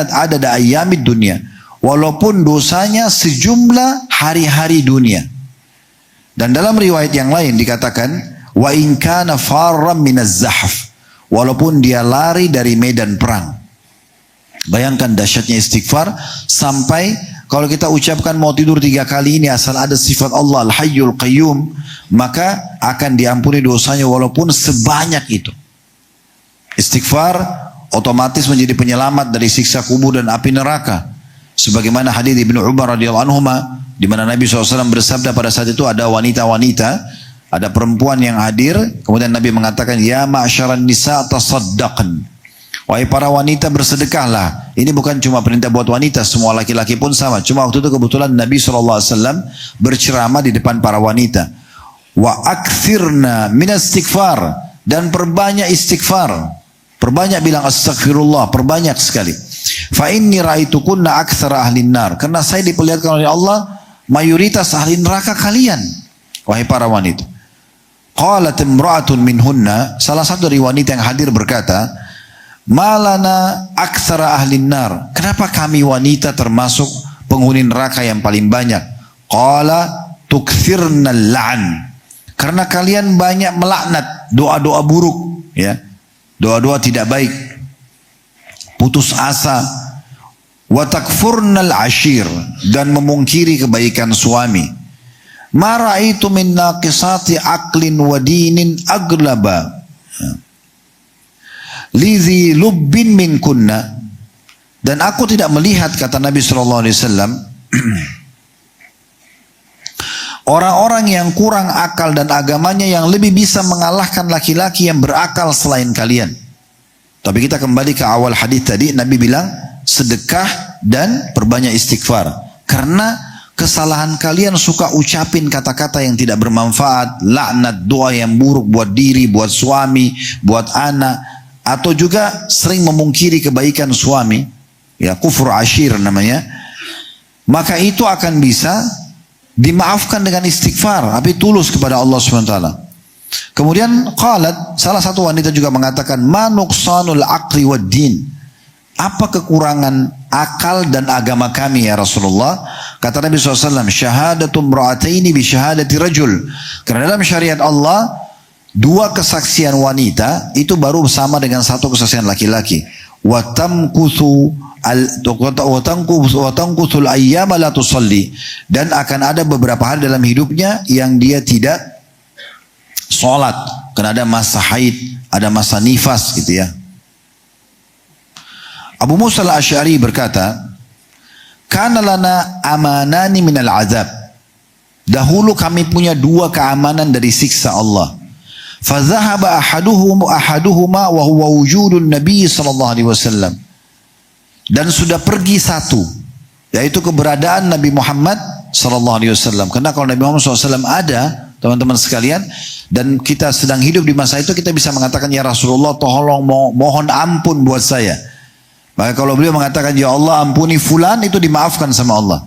adada ayyamid dunia. Walaupun dosanya sejumlah hari-hari dunia. Dan dalam riwayat yang lain dikatakan wa in kana farram minaz zahf. Walaupun dia lari dari medan perang. Bayangkan dahsyatnya istighfar, sampai kalau kita ucapkan mau tidur 3 kali ini asal ada sifat Allah Al-Hayyul Qayyum, maka akan diampuni dosanya walaupun sebanyak itu. Istighfar otomatis menjadi penyelamat dari siksa kubur dan api neraka. Sebagaimana hadis Ibnu Umar radhiyallahu anhu, di mana Nabi SAW bersabda pada saat itu ada wanita-wanita, ada perempuan yang hadir, kemudian Nabi mengatakan, ya ma'syaran nisa tasaddaqan. Wahai para wanita, bersedekahlah. Ini bukan cuma perintah buat wanita, semua laki-laki pun sama. Cuma waktu itu kebetulan Nabi SAW berceramah di depan para wanita. Wa akthirna minas istighfar, dan perbanyak istighfar. Perbanyak bilang astagfirullah, perbanyak sekali. Fa inni raitukunna aktsara ahlin nar. Karena saya diperlihatkan oleh Allah mayoritas ahli neraka kalian, wahai para wanita. Qalat imra'atun minhunna, salah satu dari wanita yang hadir berkata, malana aktsara ahlin nar. Kenapa kami wanita termasuk penghuni neraka yang paling banyak? Qala tukthirna al-la'n. Karena kalian banyak melaknat, doa-doa buruk, ya. Doa-doa tidak baik, putus asa, wa takfurnal ashir, dan memungkiri kebaikan suami. Ma ra'aitu min naqisati aqlin wa dinin aglaba lizi lubbin min kunna. Dan aku tidak melihat, kata Nabi sallallahu alaihi wasallam, orang-orang yang kurang akal dan agamanya yang lebih bisa mengalahkan laki-laki yang berakal selain kalian. Tapi kita kembali ke awal hadis tadi, Nabi bilang sedekah dan perbanyak istighfar. Karena kesalahan kalian suka ucapin kata-kata yang tidak bermanfaat, laknat, doa yang buruk buat diri, buat suami, buat anak, atau juga sering memungkiri kebaikan suami, ya kufur ashir namanya. Maka itu akan bisa dimaafkan dengan istighfar, tapi tulus kepada Allah SWT. Kemudian qalat, salah satu wanita juga mengatakan, ma nuqsanul aqli wad din. Apa kekurangan akal dan agama kami ya Rasulullah? Kata Nabi SAW, syahadatu imra'ataini bi syahadati rajul. Karena dalam syariat Allah, 2 kesaksian wanita itu baru sama dengan 1 kesaksian laki-laki. Wa tamkuthu watangkuthul ayyama la tusalli, dan akan ada beberapa hari dalam hidupnya yang dia tidak sholat karena ada masa haid, ada masa nifas gitu ya. Abu Musa al-Asy'ari berkata, kana lana amanani minal azab. Dahulu kami punya 2 keamanan dari siksa Allah. Fadhahaba ahaduhuma wa huwa wujudun Nabi sallallahu alaihi wasallam. Dan sudah pergi 1, yaitu keberadaan Nabi Muhammad sallallahu alaihi wasallam. Karena kalau Nabi Muhammad SAW ada, teman-teman sekalian, dan kita sedang hidup di masa itu, kita bisa mengatakan, ya Rasulullah tolong mohon ampun buat saya. Maka kalau beliau mengatakan, ya Allah ampuni fulan, itu dimaafkan sama Allah.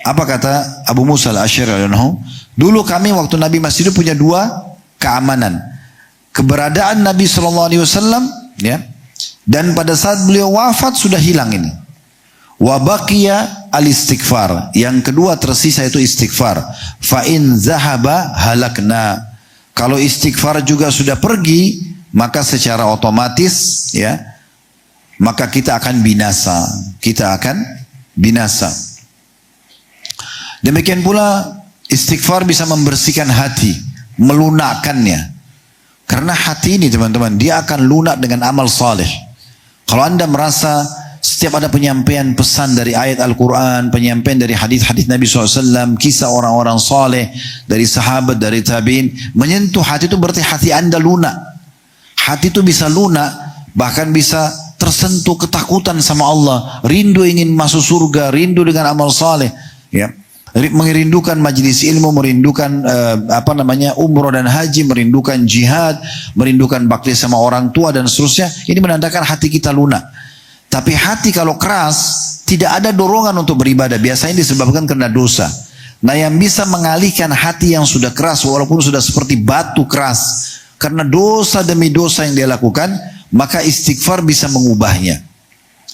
Apa kata Abu Musa al-Asy'ari? Dulu kami waktu Nabi masih hidup punya 2 keamanan. Keberadaan Nabi sallallahu alaihi wasallam, ya. Dan pada saat beliau wafat sudah hilang ini. Wa baqiya al-istighfar. Yang kedua tersisa itu istighfar. Fa in zahaba halakna. Kalau istighfar juga sudah pergi, maka secara otomatis ya, maka kita akan binasa. Kita akan binasa. Demikian pula istighfar bisa membersihkan hati, melunakkannya. Karena hati ini teman-teman, dia akan lunak dengan amal saleh. Kalau Anda merasa setiap ada penyampaian pesan dari ayat Al-Quran, penyampaian dari hadis-hadis Nabi SAW, kisah orang-orang saleh, dari sahabat, dari tabi'in, menyentuh hati itu berarti hati Anda lunak. Hati itu bisa lunak, bahkan bisa tersentuh ketakutan sama Allah, rindu ingin masuk surga, rindu dengan amal saleh, ya. Merindukan majelis ilmu, merindukan umroh dan haji, merindukan jihad, merindukan bakti sama orang tua dan seterusnya. Ini menandakan hati kita lunak. Tapi hati kalau keras, tidak ada dorongan untuk beribadah. Biasanya disebabkan karena dosa. Nah, yang bisa mengalihkan hati yang sudah keras, walaupun sudah seperti batu keras, karena dosa demi dosa yang dia lakukan, maka istighfar bisa mengubahnya.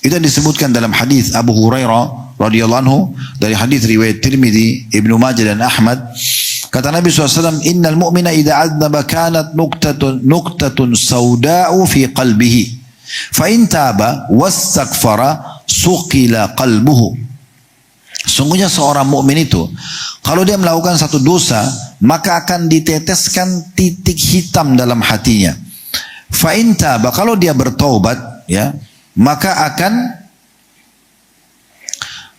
Itu yang disebutkan dalam hadis Abu Hurairah radhiyallahu anhu, dari hadis riwayat Tirmidzi, Ibnu Majah dan Ahmad. Kata Nabi SAW, innal mu'mina idza adnaba kanat nuqtatun sauda'u fi qalbihi. Fa in taba wastaghfara suqila qalbuhu. Sungguhnya seorang mukmin itu, kalau dia melakukan satu dosa, maka akan diteteskan titik hitam dalam hatinya. Fa in taba, kalau dia bertaubat, ya, maka akan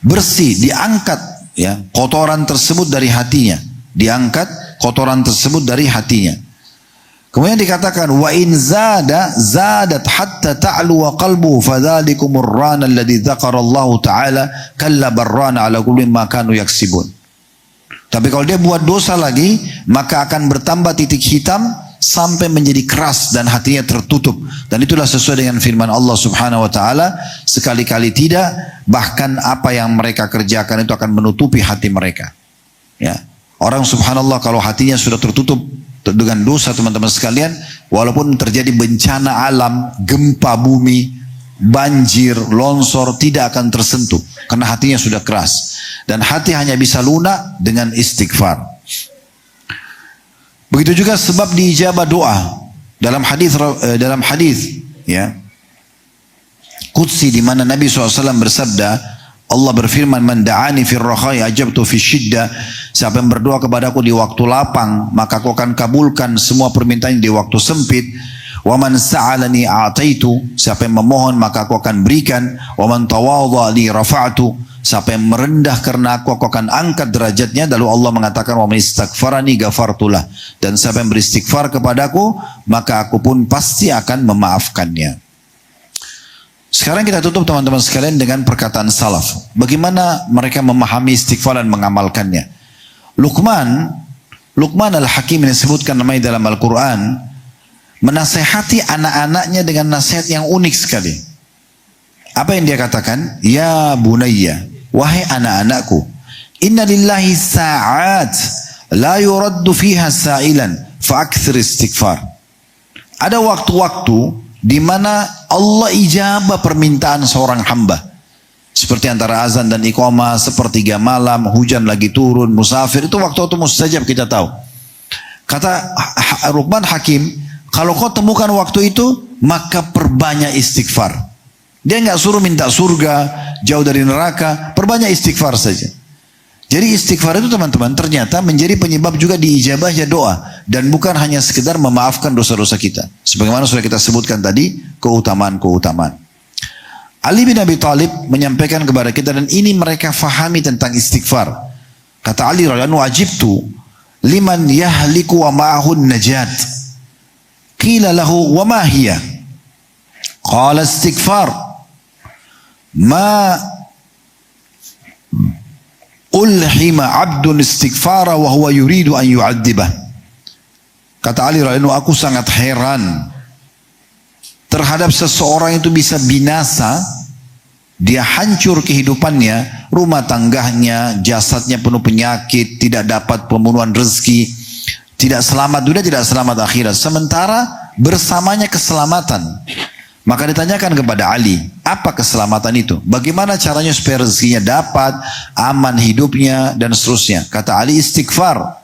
bersih, diangkat, ya, kotoran tersebut dari hatinya, diangkat kotoran tersebut dari hatinya. Kemudian dikatakan wa in zadat hatta ta'lu wa qalbu fadzalikumur rana alladzi dzakarallahu ta'ala kalla barrana ala kulli ma kanu yaksibun. Tapi kalau dia buat dosa lagi, maka akan bertambah titik hitam sampai menjadi keras dan hatinya tertutup. Dan itulah sesuai dengan firman Allah Subhanahu wa taala, sekali-kali tidak, bahkan apa yang mereka kerjakan itu akan menutupi hati mereka. Ya. Orang subhanallah kalau hatinya sudah tertutup dengan dosa, teman-teman sekalian, walaupun terjadi bencana alam, gempa bumi, banjir, longsor, tidak akan tersentuh karena hatinya sudah keras. Dan hati hanya bisa lunak dengan istighfar. Begitu juga sebab diijabah doa dalam hadis ya qudsi, di mana Nabi SAW bersabda, Allah berfirman, man da'ani fir rakhai ajabtu fi syiddah. Siapa yang berdoa kepadaku di waktu lapang, maka aku akan kabulkan semua permintaan di waktu sempit. Wa man sa'alani a'taitu. Siapa yang memohon maka aku akan berikan. Wa man tawadha li rafa'tu. Siapa yang merendah karena aku akan angkat derajatnya. Lalu Allah mengatakan, wa man istaghfarani ghafartulah. Dan siapa yang beristighfar kepadaku, maka aku pun pasti akan memaafkannya. Sekarang kita tutup teman-teman sekalian dengan perkataan salaf. Bagaimana mereka memahami istighfar dan mengamalkannya. Luqman al-Hakim yang disebutkan namanya dalam Al-Quran, menasehati anak-anaknya dengan nasihat yang unik sekali. Apa yang dia katakan? Ya bunayya, wahai anak-anakku, inna lillahi sa'at la yuraddu fiha sa'ilan fa'akthir istighfar. Ada waktu-waktu di mana Allah ijabah permintaan seorang hamba. Seperti antara azan dan iqamah, sepertiga malam, hujan lagi turun, musafir, itu waktu-waktu mustajab kita tahu. Kata Luqman Hakim, kalau kau temukan waktu itu, maka perbanyak istighfar. Dia nggak suruh minta surga, jauh dari neraka, perbanyak istighfar saja. Jadi istighfar itu teman-teman ternyata menjadi penyebab juga diijabahnya doa. Dan bukan hanya sekedar memaafkan dosa-dosa kita. Sebagaimana sudah kita sebutkan tadi, keutamaan-keutamaan. Ali bin Abi Thalib menyampaikan kepada kita, dan ini mereka fahami tentang istighfar. Kata Ali radhiyallahu anhu, ajibtu liman yahliku wa ma'ahun najat. Qila lahu wa ma hiya? Qala istighfar. Ma ulhima abdun istighfara wa huwa yuridu an yu'adzibah. Kata Ali radhiyallahu anhu, aku sangat heran terhadap seseorang itu bisa binasa, dia hancur kehidupannya, rumah tangganya, jasadnya penuh penyakit, tidak dapat pemenuhan rezeki, tidak selamat dunia, tidak selamat akhirat. Sementara bersamanya keselamatan. Maka ditanyakan kepada Ali, apa keselamatan itu? Bagaimana caranya supaya rezekinya dapat, aman hidupnya, dan seterusnya. Kata Ali, istighfar.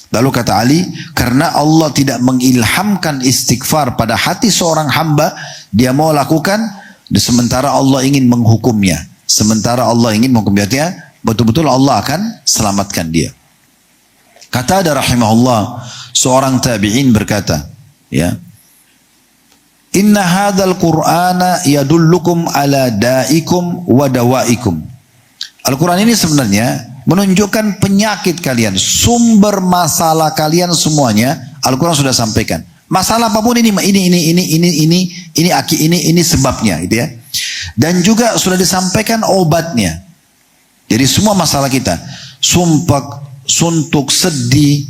Lalu kata Ali, karena Allah tidak mengilhamkan istighfar pada hati seorang hamba, dia mau lakukan, sementara Allah ingin menghukumnya. Sementara Allah ingin menghukumnya, betul-betul Allah akan selamatkan dia. Kata ada rahimahullah, seorang tabi'in berkata, ya, Inna hadzal Qur'ana yadullukum ala da'ikum wa dawaikum. Al-Quran ini sebenarnya menunjukkan penyakit kalian, sumber masalah kalian semuanya. Al-Quran sudah sampaikan. Masalah apapun ini sebabnya, gitu ya. Dan juga sudah disampaikan obatnya. Jadi semua masalah kita, sumpah, suntuk, sedih,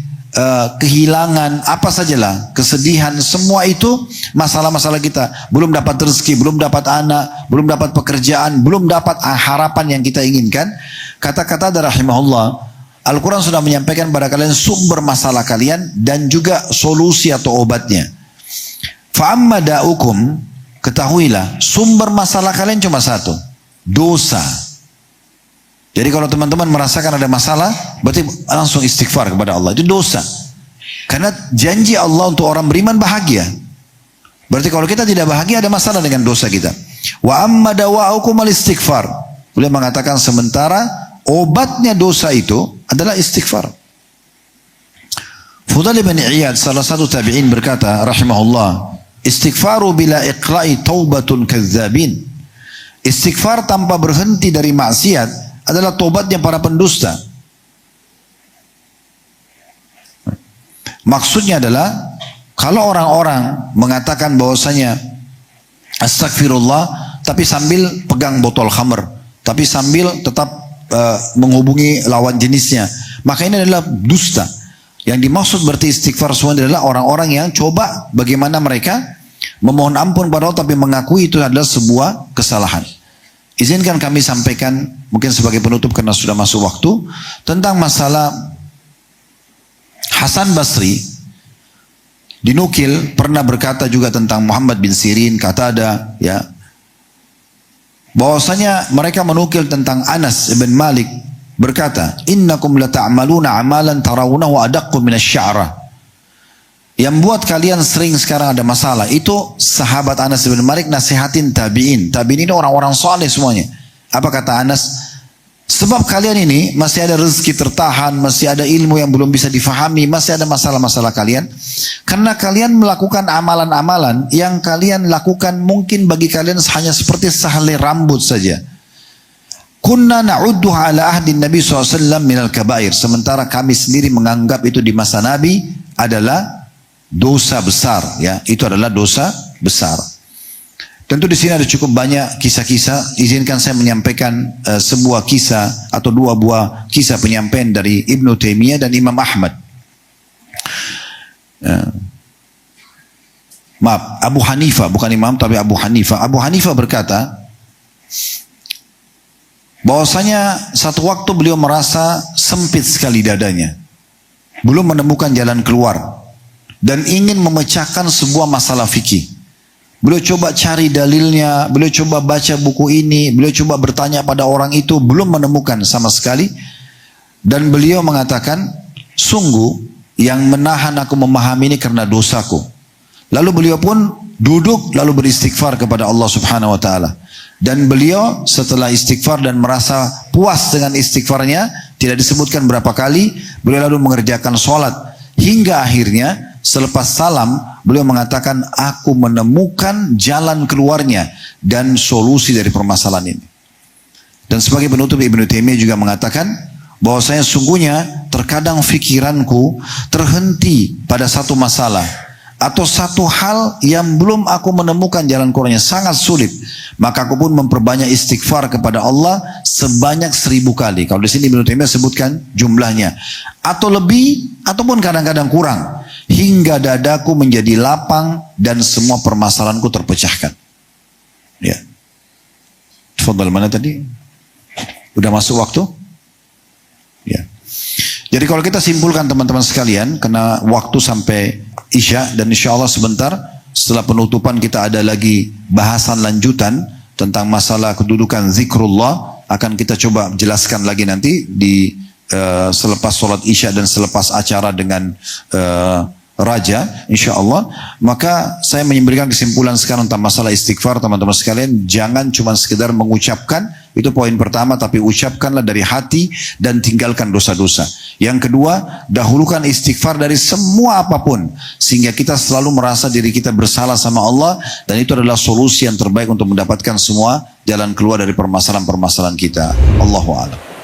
kehilangan, apa sajalah, kesedihan, semua itu masalah-masalah kita. Belum dapat rezeki, belum dapat anak, belum dapat pekerjaan, belum dapat harapan yang kita inginkan. Kata-kata dari rahimahullah, Al-Quran sudah menyampaikan pada kalian sumber masalah kalian dan juga solusi atau obatnya. Fa'amma da'ukum, ketahuilah sumber masalah kalian cuma satu, dosa. Jadi kalau teman-teman merasakan ada masalah, berarti langsung istighfar kepada Allah. Itu dosa. Karena janji Allah untuk orang beriman bahagia. Berarti kalau kita tidak bahagia, ada masalah dengan dosa kita. Wa amma dawa'ukum al-istighfar. Beliau mengatakan sementara obatnya dosa itu adalah istighfar. Fudail bin Iyad, salah satu tabi'in, berkata rahimahullah, istighfaru bila iqra'i taubatun kadzabin. Istighfar tanpa berhenti dari maksiat adalah tobatnya para pendusta. Maksudnya adalah kalau orang-orang mengatakan bahwasanya astagfirullah tapi sambil pegang botol khamr, tapi sambil tetap menghubungi lawan jenisnya, maka ini adalah dusta. Yang dimaksud berarti istighfar semuanya adalah orang-orang yang coba bagaimana mereka memohon ampun pada Allah tapi mengakui itu adalah sebuah kesalahan. Izinkan kami sampaikan mungkin sebagai penutup karena sudah masuk waktu, tentang masalah Hasan Basri. Dinukil pernah berkata juga tentang Muhammad bin Sirin, Qatada, ya, bahwasanya mereka menukil tentang Anas bin Malik berkata, innakum lata'maluna amalan tarawunahu adaqqu minasy'ara. Yang buat kalian sering sekarang ada masalah itu sahabat Anas bin Malik nasihatin tabi'in. Tabi'in ini orang-orang saleh semuanya. Apa kata Anas? Sebab kalian ini masih ada rezeki tertahan, masih ada ilmu yang belum bisa difahami, masih ada masalah-masalah kalian. Karena kalian melakukan amalan-amalan yang kalian lakukan mungkin bagi kalian hanya seperti sehelai rambut saja. Kunna na'udduha ala ahdin Nabi SAW minal kabair. Sementara kami sendiri menganggap itu di masa Nabi adalah dosa besar, ya, itu adalah dosa besar. Tentu di sini ada cukup banyak kisah-kisah. Izinkan saya menyampaikan sebuah kisah atau dua buah kisah penyampaian dari Ibnu Taimiyah dan Imam Ahmad. Maaf, Abu Hanifah, bukan Imam tapi Abu Hanifah. Abu Hanifah berkata bahwasanya satu waktu beliau merasa sempit sekali dadanya, belum menemukan jalan keluar, dan ingin memecahkan sebuah masalah fikih. Beliau coba cari dalilnya, beliau coba baca buku ini, beliau coba bertanya pada orang itu, belum menemukan sama sekali. Dan beliau mengatakan, sungguh yang menahan aku memahami ini karena dosaku. Lalu beliau pun duduk lalu beristighfar kepada Allah Subhanahu wa taala. Dan beliau setelah istighfar dan merasa puas dengan istighfarnya, tidak disebutkan berapa kali, beliau lalu mengerjakan sholat. Hingga akhirnya selepas salam beliau mengatakan, aku menemukan jalan keluarnya dan solusi dari permasalahan ini. Dan sebagai penutup, Ibnu Taimiyah juga mengatakan bahwasanya sungguhnya terkadang fikiranku terhenti pada satu masalah atau satu hal yang belum aku menemukan jalan keluarnya, sangat sulit. Maka aku pun memperbanyak istighfar kepada Allah sebanyak 1000 kali. Kalau di sini Ibnu Taimiyah sebutkan jumlahnya, atau lebih, ataupun kadang-kadang kurang, hingga dadaku menjadi lapang dan semua permasalahanku terpecahkan. Ya. Fadhal, mana tadi? Udah masuk waktu? Ya. Jadi kalau kita simpulkan teman-teman sekalian, karena waktu sampai Isya, dan insya Allah sebentar setelah penutupan kita ada lagi bahasan lanjutan tentang masalah kedudukan zikrullah, akan kita coba jelaskan lagi nanti di selepas sholat Isya dan selepas acara dengan Raja, insya Allah. Maka saya memberikan kesimpulan sekarang tentang masalah istighfar, teman-teman sekalian, jangan cuma sekedar mengucapkan Itu poin pertama, tapi ucapkanlah dari hati dan tinggalkan dosa-dosa. Yang kedua, dahulukan istighfar dari semua apapun, sehingga kita selalu merasa diri kita bersalah sama Allah, dan itu adalah solusi yang terbaik untuk mendapatkan semua jalan keluar dari permasalahan-permasalahan kita. Allahu a'lam.